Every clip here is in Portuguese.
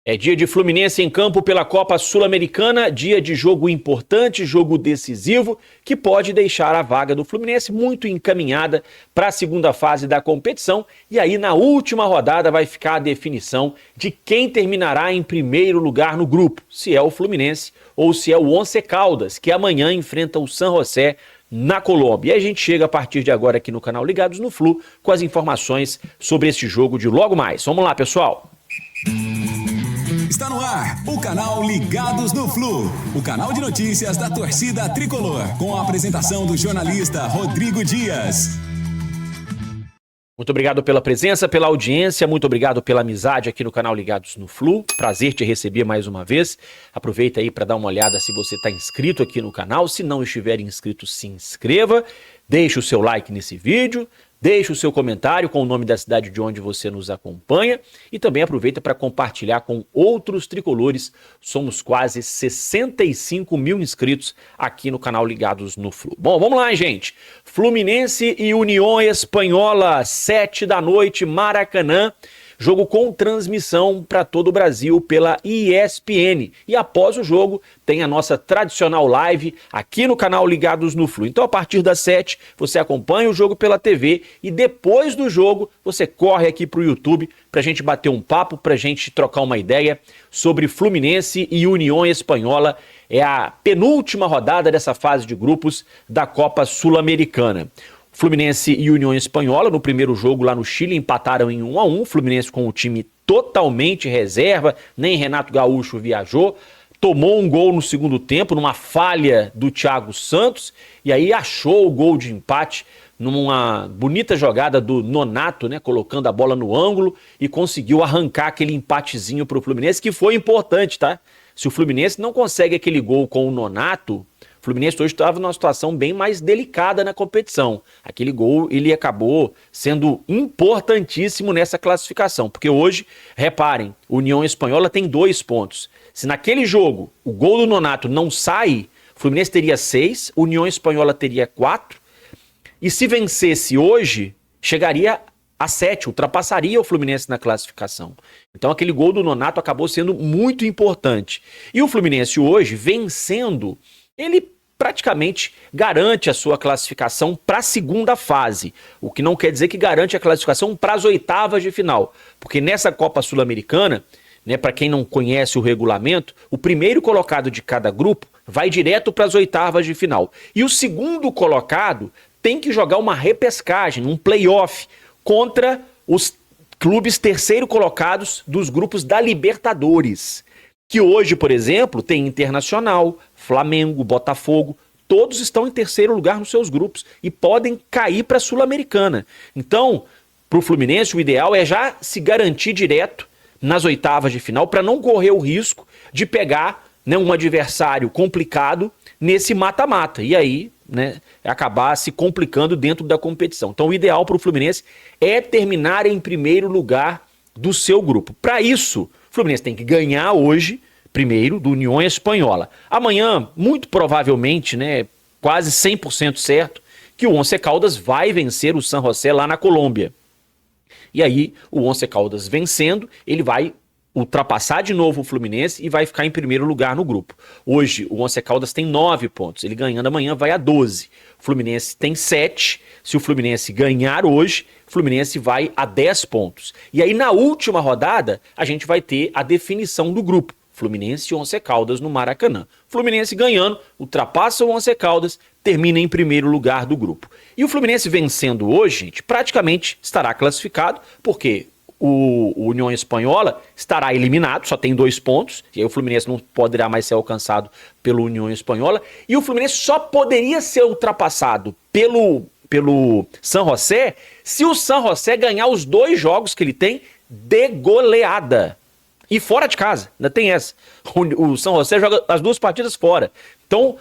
É dia de Fluminense em campo pela Copa Sul-Americana, dia de jogo importante, jogo decisivo, que pode deixar a vaga do Fluminense muito encaminhada para a segunda fase da competição. E aí, na última rodada, vai ficar a definição de quem terminará em primeiro lugar no grupo, se é o Fluminense ou se é o Once Caldas, que amanhã enfrenta o San José na Colômbia. E a gente chega a partir de agora aqui no canal Ligados no Flu com as informações sobre este jogo de logo mais. Vamos lá, pessoal! Está no ar o canal Ligados no Flu, o canal de notícias da torcida tricolor, com a apresentação do jornalista Rodrigo Dias. Muito obrigado pela presença, pela audiência, muito obrigado pela amizade aqui no canal Ligados no Flu. Prazer te receber mais uma vez. Aproveita aí para dar uma olhada se você está inscrito aqui no canal. Se não estiver inscrito, se inscreva. Deixe o seu like nesse vídeo. Deixe o seu comentário com o nome da cidade de onde você nos acompanha e também aproveita para compartilhar com outros tricolores. Somos quase 65 mil inscritos aqui no canal Ligados no Flu. Bom, vamos lá, gente. Fluminense e União Espanhola, 7 da noite, Maracanã. Jogo com transmissão para todo o Brasil pela ESPN. E após o jogo, tem a nossa tradicional live aqui no canal Ligados no Flu. Então, a partir das 7, você acompanha o jogo pela TV e depois do jogo, você corre aqui para o YouTube para a gente bater um papo, para a gente trocar uma ideia sobre Fluminense e União Espanhola. É a penúltima rodada dessa fase de grupos da Copa Sul-Americana. Fluminense e União Espanhola, no primeiro jogo lá no Chile, empataram em 1-1. Fluminense com o time totalmente reserva, nem Renato Gaúcho viajou. Tomou um gol no segundo tempo, numa falha do Thiago Santos, e aí achou o gol de empate numa bonita jogada do Nonato, né, colocando a bola no ângulo e conseguiu arrancar aquele empatezinho para o Fluminense, que foi importante, tá? Se o Fluminense não consegue aquele gol com o Nonato, o Fluminense hoje estava numa situação bem mais delicada na competição. Aquele gol, ele acabou sendo importantíssimo nessa classificação, porque hoje, reparem, a União Espanhola tem 2 pontos. Se naquele jogo o gol do Nonato não sai, o Fluminense teria 6, a União Espanhola teria 4, e se vencesse hoje, chegaria a 7, ultrapassaria o Fluminense na classificação. Então aquele gol do Nonato acabou sendo muito importante. E o Fluminense hoje, vencendo, ele praticamente garante a sua classificação para a segunda fase, o que não quer dizer que garante a classificação para as oitavas de final, porque nessa Copa Sul-Americana, né, para quem não conhece o regulamento, o primeiro colocado de cada grupo vai direto para as oitavas de final, e o segundo colocado tem que jogar uma repescagem, um play-off, contra os clubes terceiro colocados dos grupos da Libertadores, que hoje, por exemplo, tem Internacional, Flamengo, Botafogo, todos estão em terceiro lugar nos seus grupos e podem cair para a Sul-Americana. Então, para o Fluminense, o ideal é já se garantir direto nas oitavas de final para não correr o risco de pegar, né, um adversário complicado nesse mata-mata e aí, né, acabar se complicando dentro da competição. Então, o ideal para o Fluminense é terminar em primeiro lugar do seu grupo. Para isso, o Fluminense tem que ganhar hoje, primeiro, do União Espanhola. Amanhã, muito provavelmente, né, quase 100% certo, que o Once Caldas vai vencer o San José lá na Colômbia. E aí, o Once Caldas vencendo, ele vai ultrapassar de novo o Fluminense e vai ficar em primeiro lugar no grupo. Hoje, o Once Caldas tem 9 pontos. Ele ganhando amanhã vai a 12. O Fluminense tem 7. Se o Fluminense ganhar hoje, o Fluminense vai a 10 pontos. E aí, na última rodada, a gente vai ter a definição do grupo. Fluminense e Once Caldas no Maracanã. Fluminense ganhando, ultrapassa o Once Caldas, termina em primeiro lugar do grupo. E o Fluminense vencendo hoje, gente, praticamente estará classificado, porque o União Espanhola estará eliminado, só tem 2 pontos, e aí o Fluminense não poderá mais ser alcançado pelo União Espanhola, e o Fluminense só poderia ser ultrapassado pelo San José se o San José ganhar os 2 jogos que ele tem de goleada. E fora de casa, ainda tem essa. O San José joga as 2 partidas fora. Então,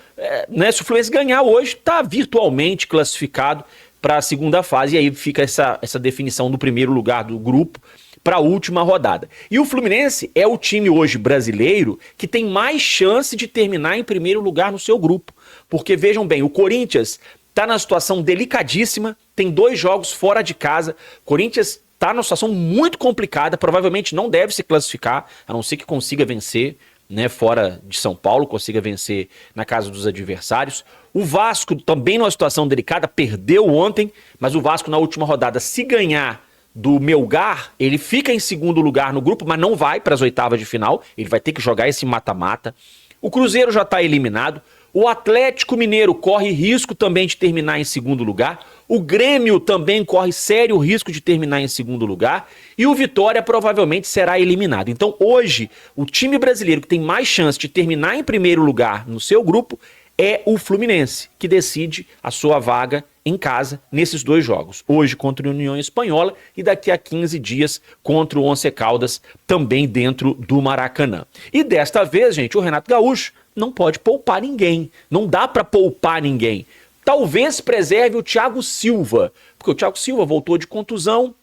né, se o Fluminense ganhar hoje, está virtualmente classificado para a segunda fase. E aí fica essa definição do primeiro lugar do grupo para a última rodada. E o Fluminense é o time hoje brasileiro que tem mais chance de terminar em primeiro lugar no seu grupo. Porque vejam bem, o Corinthians está na situação delicadíssima, tem 2 jogos fora de casa. Corinthians tá numa situação muito complicada, provavelmente não deve se classificar, a não ser que consiga vencer, né, fora de São Paulo, consiga vencer na casa dos adversários. O Vasco também numa situação delicada, perdeu ontem, mas o Vasco na última rodada, se ganhar do Melgar, ele fica em segundo lugar no grupo, mas não vai para as oitavas de final, ele vai ter que jogar esse mata-mata. O Cruzeiro já está eliminado, o Atlético Mineiro corre risco também de terminar em segundo lugar, o Grêmio também corre sério risco de terminar em segundo lugar e o Vitória provavelmente será eliminado. Então hoje, o time brasileiro que tem mais chance de terminar em primeiro lugar no seu grupo é o Fluminense, que decide a sua vaga em casa nesses 2 jogos. Hoje contra a União Espanhola e daqui a 15 dias contra o Once Caldas, também dentro do Maracanã. E desta vez, gente, o Renato Gaúcho não pode poupar ninguém. Não dá para poupar ninguém. Talvez preserve o Thiago Silva, porque o Thiago Silva voltou de contusão,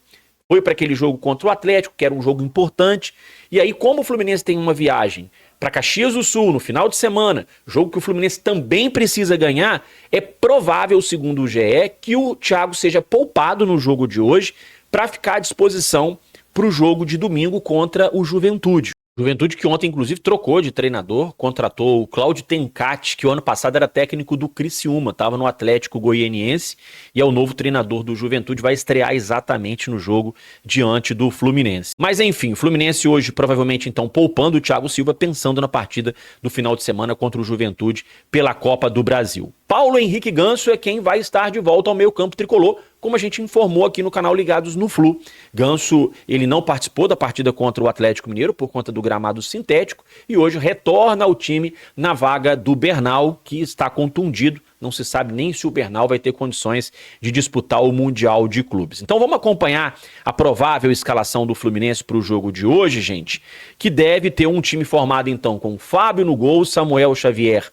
foi para aquele jogo contra o Atlético, que era um jogo importante, e aí como o Fluminense tem uma viagem para Caxias do Sul no final de semana, jogo que o Fluminense também precisa ganhar, é provável, segundo o GE, que o Thiago seja poupado no jogo de hoje para ficar à disposição para o jogo de domingo contra o Juventude. Juventude que ontem, inclusive, trocou de treinador, contratou o Cláudio Tencati, que o ano passado era técnico do Criciúma, estava no Atlético Goianiense e é o novo treinador do Juventude, vai estrear exatamente no jogo diante do Fluminense. Mas enfim, o Fluminense hoje provavelmente então poupando o Thiago Silva, pensando na partida do final de semana contra o Juventude pela Copa do Brasil. Paulo Henrique Ganso é quem vai estar de volta ao meio-campo tricolor, como a gente informou aqui no canal Ligados no Flu. Ganso, ele não participou da partida contra o Atlético Mineiro por conta do gramado sintético e hoje retorna ao time na vaga do Bernal, que está contundido. Não se sabe nem se o Bernal vai ter condições de disputar o Mundial de Clubes. Então vamos acompanhar a provável escalação do Fluminense para o jogo de hoje, gente, que deve ter um time formado então com Fábio no gol, Samuel Xavier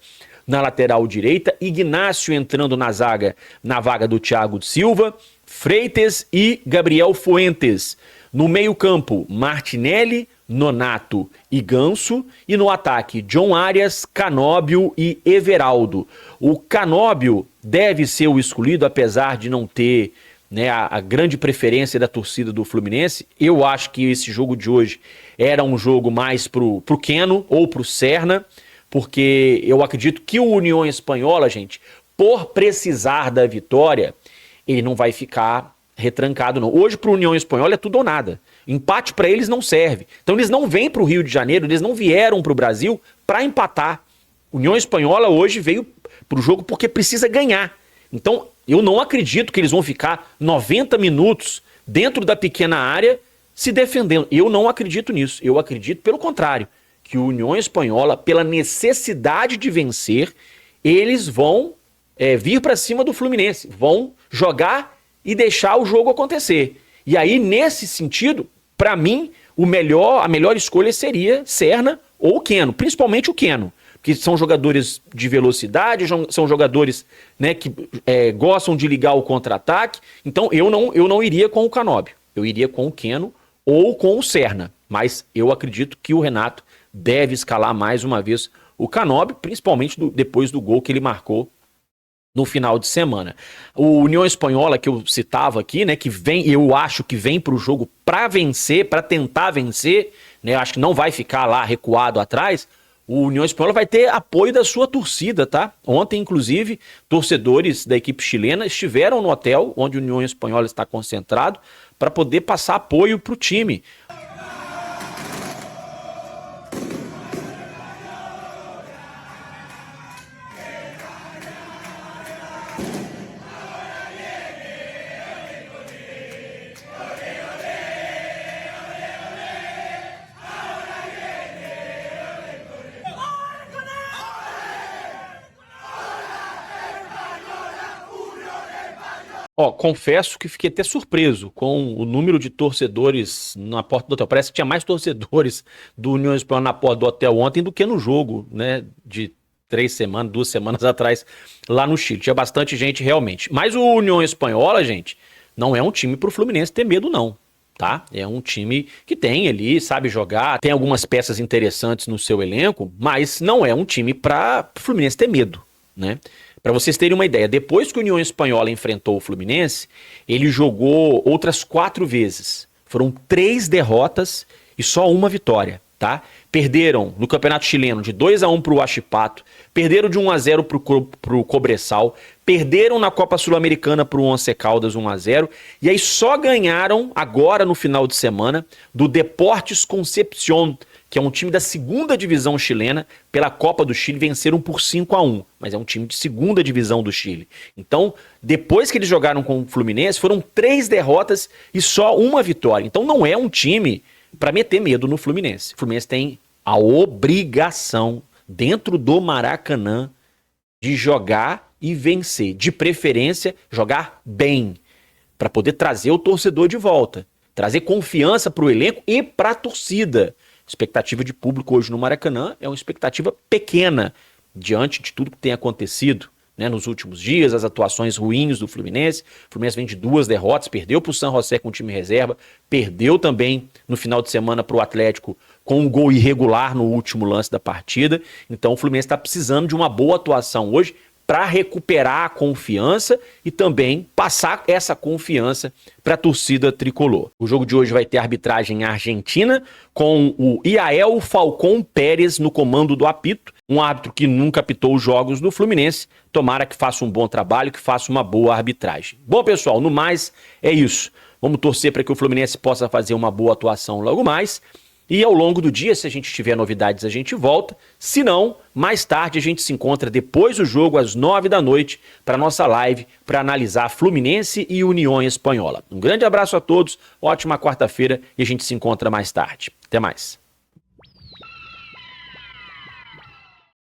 na lateral direita, Ignácio entrando na zaga, na vaga do Thiago Silva, Freitas e Gabriel Fuentes. No meio-campo, Martinelli, Nonato e Ganso. E no ataque, John Arias, Canóbio e Everaldo. O Canóbio deve ser o escolhido, apesar de não ter, né, a grande preferência da torcida do Fluminense. Eu acho que esse jogo de hoje era um jogo mais pro Keno ou pro Serna, porque eu acredito que o União Espanhola, gente, por precisar da vitória, ele não vai ficar retrancado, não. Hoje, para o União Espanhola, é tudo ou nada. Empate para eles não serve. Então, eles não vêm para o Rio de Janeiro, eles não vieram para o Brasil para empatar. União Espanhola hoje veio para o jogo porque precisa ganhar. Então, eu não acredito que eles vão ficar 90 minutos dentro da pequena área se defendendo. Eu não acredito nisso. Eu acredito, pelo contrário, que o União Espanhola, pela necessidade de vencer, eles vão vir para cima do Fluminense, vão jogar e deixar o jogo acontecer. E aí, nesse sentido, para mim, a melhor escolha seria Serna ou Keno, principalmente o Keno, que são jogadores de velocidade, são jogadores, né, que gostam de ligar o contra-ataque. Então, eu não iria com o Canóbio, eu iria com o Keno ou com o Serna, mas eu acredito que o Renato deve escalar mais uma vez o Canóbio, principalmente depois do gol que ele marcou no final de semana. O União Espanhola, que eu citava aqui, né, que eu acho que vem para o jogo para vencer, para tentar vencer, né, acho que não vai ficar lá recuado atrás. O União Espanhola vai ter apoio da sua torcida, tá? Ontem, inclusive, torcedores da equipe chilena estiveram no hotel onde o União Espanhola está concentrado para poder passar apoio para o time. Confesso que fiquei até surpreso com o número de torcedores na porta do hotel. Parece que tinha mais torcedores do União Espanhola na porta do hotel ontem do que no jogo, né, de 2 semanas atrás, lá no Chile. Tinha bastante gente realmente. Mas o União Espanhola, gente, não é um time pro Fluminense ter medo, não. Tá? É um time que tem ali, sabe jogar, tem algumas peças interessantes no seu elenco, mas não é um time para o Fluminense ter medo, né? Para vocês terem uma ideia, depois que o União Espanhola enfrentou o Fluminense, ele jogou outras 4 vezes Foram 3 derrotas e só uma vitória, tá? Perderam no Campeonato Chileno de 2-1 pro Huachipato, perderam de 1-0 pro Cobresal, perderam na Copa Sul-Americana pro Once Caldas 1-0, e aí só ganharam agora no final de semana do Deportes Concepción, que é um time da segunda divisão chilena, pela Copa do Chile, venceram por 5-1, mas é um time de segunda divisão do Chile. Então, depois que eles jogaram com o Fluminense, foram 3 derrotas e só uma vitória. Então não é um time para meter medo no Fluminense. O Fluminense tem a obrigação, dentro do Maracanã, de jogar e vencer. De preferência, jogar bem, para poder trazer o torcedor de volta. Trazer confiança para o elenco e para a torcida. Expectativa de público hoje no Maracanã é uma expectativa pequena diante de tudo que tem acontecido, né, nos últimos dias, as atuações ruins do Fluminense. O Fluminense vem de 2 derrotas, perdeu para o San José com o time reserva, perdeu também no final de semana para o Atlético com um gol irregular no último lance da partida. Então o Fluminense está precisando de uma boa atuação hoje para recuperar a confiança e também passar essa confiança para a torcida tricolor. O jogo de hoje vai ter arbitragem argentina, com o Iael Falcón Pérez no comando do apito, um árbitro que nunca apitou os jogos do Fluminense. Tomara que faça um bom trabalho, que faça uma boa arbitragem. Bom, pessoal, no mais é isso. Vamos torcer para que o Fluminense possa fazer uma boa atuação logo mais. E ao longo do dia, se a gente tiver novidades, a gente volta. Se não, mais tarde a gente se encontra depois do jogo, às 9 da noite, para nossa live, para analisar Fluminense e União Espanhola. Um grande abraço a todos, ótima quarta-feira e a gente se encontra mais tarde. Até mais.